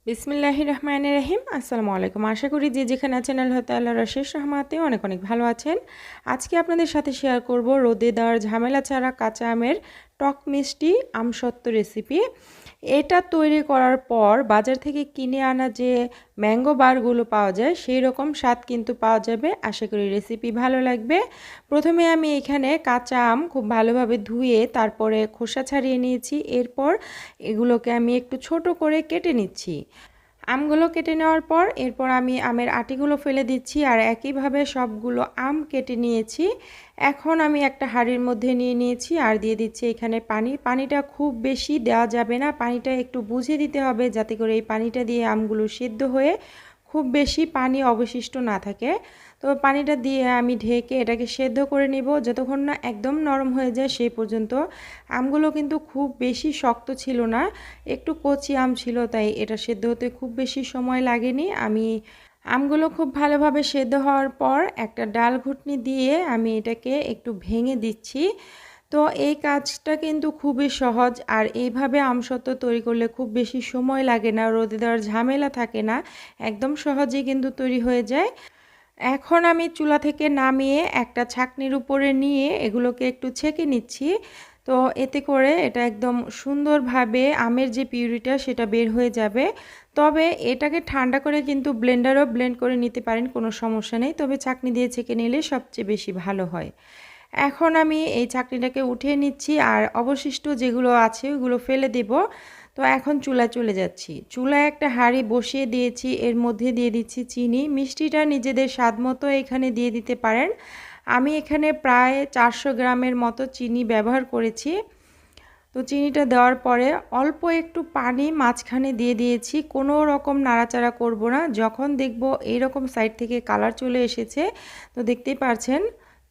বিসমিল্লাহির রহমানির রহিম। আসসালামু আলাইকুম। আশা করি যে যেখানে আছেন আল্লাহ তাআলার অশেষ রহমতে অনেক অনেক ভালো আছেন। আজকে আপনাদের সাথে শেয়ার করব রোদে দেওয়ার ঝামেলা ছাড়া কাঁচা আমের টক মিষ্টি আমসত্ত্ব রেসিপি। এটা তৈরি করার পর বাজার থেকে কিনে আনা যে ম্যাঙ্গো বারগুলো পাওয়া যায় সেই রকম স্বাদ কিন্তু পাওয়া যাবে। আশা করি রেসিপি ভালো লাগবে। প্রথমে আমি এখানে কাঁচা আম খুব ভালোভাবে ধুয়ে তারপরে খোসা ছাড়িয়ে নিয়েছি। এরপর এগুলোকে আমি একটু ছোট করে কেটে নিচ্ছি। আমগুলো কেটে নেওয়ার পর এরপর আমি আমের আটিগুলো ফেলে দিচ্ছি আর একইভাবে সবগুলো আম কেটে নিয়েছি। এখন আমি একটা হাঁড়ির মধ্যে নিয়ে নিয়েছি আর দিয়ে দিচ্ছি এখানে পানি। পানিটা খুব বেশি দেওয়া যাবে না, পানিটা একটু বুঝে দিতে হবে যাতে করে এই পানিটা দিয়ে আমগুলো সিদ্ধ হয়ে খুব বেশি পানি অবশিষ্ট না থাকে। তো পানিটা দিয়ে আমি ঢেকে এটাকে সেদ্ধ করে নিব যতক্ষণ না একদম নরম হয়ে যায় সেই পর্যন্ত। আমগুলো কিন্তু খুব বেশি শক্ত ছিল না, একটু কচি আম ছিল, তাই এটা সেদ্ধ হতে খুব বেশি সময় লাগেনি। আমি আমগুলো খুব ভালোভাবে সেদ্ধ হওয়ার পর একটা ডাল ঘুটনি দিয়ে আমি এটাকে একটু ভেঙে দিচ্ছি। তো এই কাজটা কিন্তু খুবই সহজ আর এইভাবে আমসত্ত্ব তৈরি করলে খুব বেশি সময় লাগে না, রোদে দেওয়ার ঝামেলা থাকে না, একদম সহজেই কিন্তু তৈরি হয়ে যায়। এখন আমি চুলা থেকে নামিয়ে একটা ছাঁকনির উপরে নিয়ে এগুলোকে একটু ছেঁকে নিচ্ছি। তো এতে করে এটা একদম সুন্দরভাবে আমের যে পিউরিটা সেটা বের হয়ে যাবে। তবে এটাকে ঠান্ডা করে কিন্তু ব্লেন্ডারও ব্লেন্ড করে নিতে পারেন, কোনো সমস্যা নেই, তবে ছাঁকনি দিয়ে ছেঁকে নিলে সবচেয়ে বেশি ভালো হয়। এখন আমি এই চাকনিটাকে উঠিয়ে নিচ্ছি আর অবশিষ্ট যেগুলো আছে ওগুলো ফেলে দেব। তো এখন চুলায় চলে যাচ্ছি। চুলায় একটা হাঁড়ি বসিয়ে দিয়েছি, এর মধ্যে দিয়ে দিচ্ছি চিনি। মিষ্টিটা নিজেদের স্বাদ মতো এখানে দিয়ে দিতে পারেন। আমি এখানে প্রায় 400 গ্রামের মতো চিনি ব্যবহার করেছি। তো চিনিটা দেওয়ার পরে অল্প একটু পানি মাঝখানে দিয়ে দিয়েছি, কোনো রকম নাড়াচাড়া করব না। যখন দেখব এইরকম সাইড থেকে কালার চলে এসেছে, তো দেখতেই পারছেন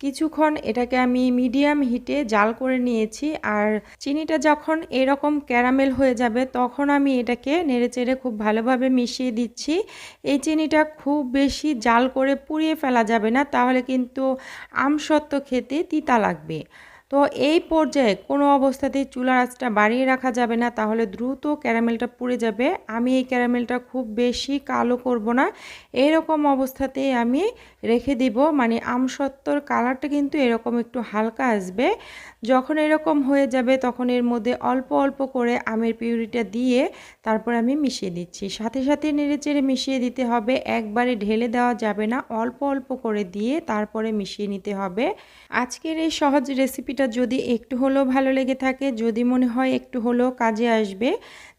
কিছুক্ষণ এটাকে আমি মিডিয়াম হিটে জাল করে নিয়েছি। আর চিনিটা যখন এরকম ক্যারামেল হয়ে যাবে তখন আমি এটাকে নেড়েচেড়ে খুব ভালোভাবে মিশিয়ে দিচ্ছি। এই চিনিটা খুব বেশি জাল করে পুড়িয়ে ফেলা যাবে না, তাহলে কিন্তু আমসত্ত্ব খেতে তিতা লাগবে। তো এই পর্যায়ে কোনো অবস্থাতেই চুলার আঁচটা বাড়িয়ে রাখা যাবে না, তাহলে দ্রুত ক্যারামেলটা পুড়ে যাবে। আমি এই ক্যারামেলটা খুব বেশি কালো করব না, এরকম অবস্থাতেই আমি রেখে দিব। মানে আমসত্ত্বর কালারটা কিন্তু এরকম একটু হালকা আসবে। যখন এরকম হয়ে যাবে তখন এর মধ্যে অল্প অল্প করে আমের পিউরিটা দিয়ে তারপর আমি মিশিয়ে দিচ্ছি। সাথে সাথে নেড়েচেড়ে মিশিয়ে দিতে হবে, একবারে ঢেলে দেওয়া যাবে না, অল্প অল্প করে দিয়ে তারপরে মিশিয়ে নিতে হবে। আজকের এই সহজ রেসিপিটা যদি একটু হলেও ভালো লেগে থাকে, যদি মনে হয় একটু হলেও কাজে আসবে,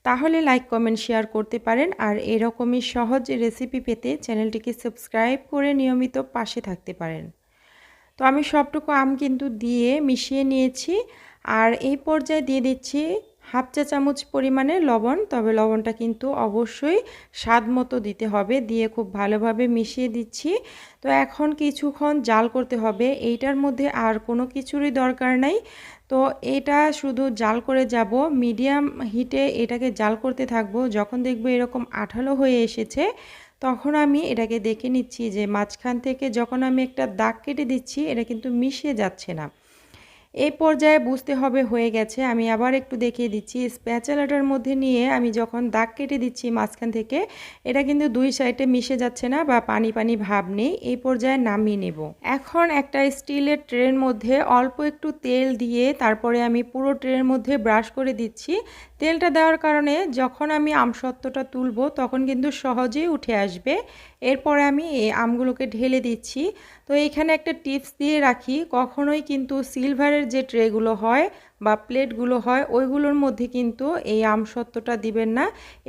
তাহলে লাইক কমেন্ট শেয়ার করতে পারেন। আর এরকমই সহজ রেসিপি পেতে চ্যানেলটিকে সাবস্ক্রাইব করে নিয়মিত পাশে থাকতে পারেন। তো আমি সবটুকু আম কিন্তু দিয়ে মিশিয়ে নিয়েছি। আর এই পর্যায়ে দিয়ে দিচ্ছি হাফ চা চামচ পরিমাণে লবণ, তবে লবণটা কিন্তু অবশ্যই স্বাদ মতো দিতে হবে। দিয়ে খুব ভালোভাবে মিশিয়ে দিচ্ছি। তো এখন কিছুক্ষণ জাল করতে হবে, এইটার মধ্যে আর কোনো কিছুরই দরকার নাই। তো এটা শুধু জাল করে যাব, মিডিয়াম হিটে এটাকে জাল করতে থাকবো। যখন দেখবো এরকম আঠালো হয়ে এসেছে তখন আমি এটাকে দেখে নিচ্ছি যে মাঝখান থেকে যখন আমি একটা দাগ কেটে দিচ্ছি এটা কিন্তু মিশে যাচ্ছে না। এই পর্যায়ে বুঝতে হবে হয়ে গেছে। আমি আবার একটু দেখিয়ে দিচ্ছি, স্প্যাচুলাটার মধ্যে নিয়ে আমি যখন দাগ কেটে দিচ্ছি মাঝখান থেকে, এটা কিন্তু দুই সাইডে মিশে যাচ্ছে না বা পানি পানি ভাব নেই। এই পর্যায়ে নামিয়ে নেব। এখন একটা স্টিলের ট্রের মধ্যে অল্প একটু তেল দিয়ে তারপরে আমি পুরো ট্রের মধ্যে ব্রাশ করে দিচ্ছি। তেলটা দেওয়ার কারণে যখন আমি আমসত্ত্বটা তুলবো তখন কিন্তু সহজেই উঠে আসবে। এরপরে আমি এই আমগুলোকে ঢেলে দিচ্ছি। তো এইখানে একটা টিপস দিয়ে রাখি, কখনোই কিন্তু সিলভারের যে ট্রেগুলো হয় বা প্লেটগুলো হয় ওইগুলোর মধ্যে কিন্তু এই আমসত্ত্বটা দিবেন না।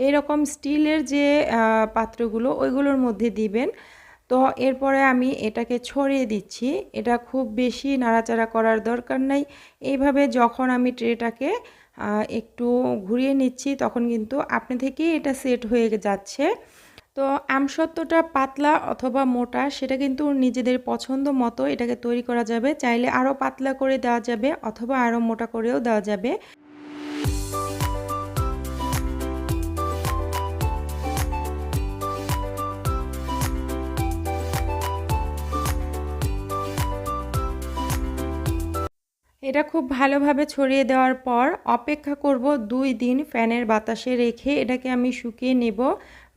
এরকম স্টিলের যে পাত্রগুলো ওইগুলোর মধ্যে দিবেন। তো এরপরে আমি এটাকে ছড়িয়ে দিচ্ছি। এটা খুব বেশি নাড়াচাড়া করার দরকার নাই। এইভাবে যখন আমি ট্রেটাকে একটু ঘুরিয়ে নিচ্ছি তখন কিন্তু আপনি থেকেই এটা সেট হয়ে যাচ্ছে। তো আমসত্ত্বটা পাতলা অথবা মোটা সেটা কিন্তু নিজেদের পছন্দ মতো এটাকে তৈরি করা যাবে। চাইলে আরও পাতলা করে দেওয়া যাবে অথবা আরও মোটা করেও দেওয়া যাবে। এটা খুব ভালোভাবে ছড়িয়ে দেওয়ার পর অপেক্ষা করব 2 দিন ফ্যানের বাতাসে রেখে এটাকে আমি শুকিয়ে নেব।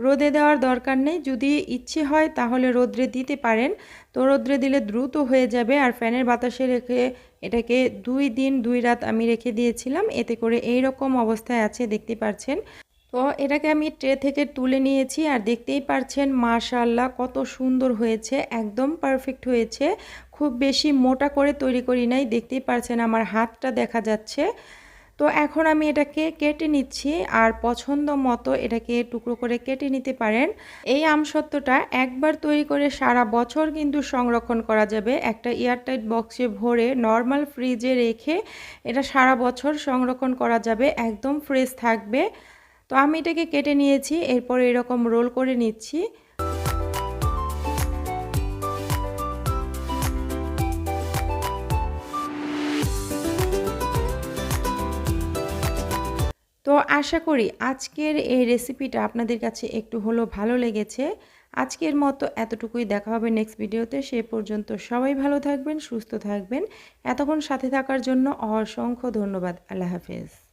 রোদে দেওয়ার দরকার নেই, যদি ইচ্ছে হয় তাহলে রোদ্রে দিতে পারেন, তো রোদ্রে দিলে দ্রুত হয়ে যাবে। আর ফ্যানের বাতাসে রেখে এটাকে 2 দিন 2 রাত আমি রেখে দিয়েছিলাম, এতে করে এই রকম অবস্থায় আছে, দেখতে পাচ্ছেন। তো এটাকে আমি ট্রে থেকে তুলে নিয়েছি আর দেখতেই পারছেন মাশাআল্লাহ কত সুন্দর হয়েছে, একদম পারফেক্ট হয়েছে। খুব বেশি মোটা করে তৈরি করি নাই, দেখতেই পারছেন আমার হাতটা দেখা যাচ্ছে। তো এখন আমি এটাকে কেটে নিচ্ছি আর পছন্দ মতো এটাকে টুকরো করে কেটে নিতে পারেন। এই আমসত্ত্বটা একবার তৈরি করে সারা বছর কিন্তু সংরক্ষণ করা যাবে। একটা এয়ারটাইট বক্সে ভরে নর্মাল ফ্রিজে রেখে এটা সারা বছর সংরক্ষণ করা যাবে, একদম ফ্রেশ থাকবে। তো আমি এটাকে কেটে নিয়েছি, এরপর এরকম রোল করে নিচ্ছি। তো আশা করি আজকের এই রেসিপিটা আপনাদের কাছে একটু হলেও ভালো লেগেছে। আজকের মতো এতটুকুই, দেখা হবে নেক্সট ভিডিওতে। সে পর্যন্ত সবাই ভালো থাকবেন, সুস্থ থাকবেন। এতক্ষণ সাথে থাকার জন্য অসংখ্য ধন্যবাদ। আল্লাহ হাফেজ।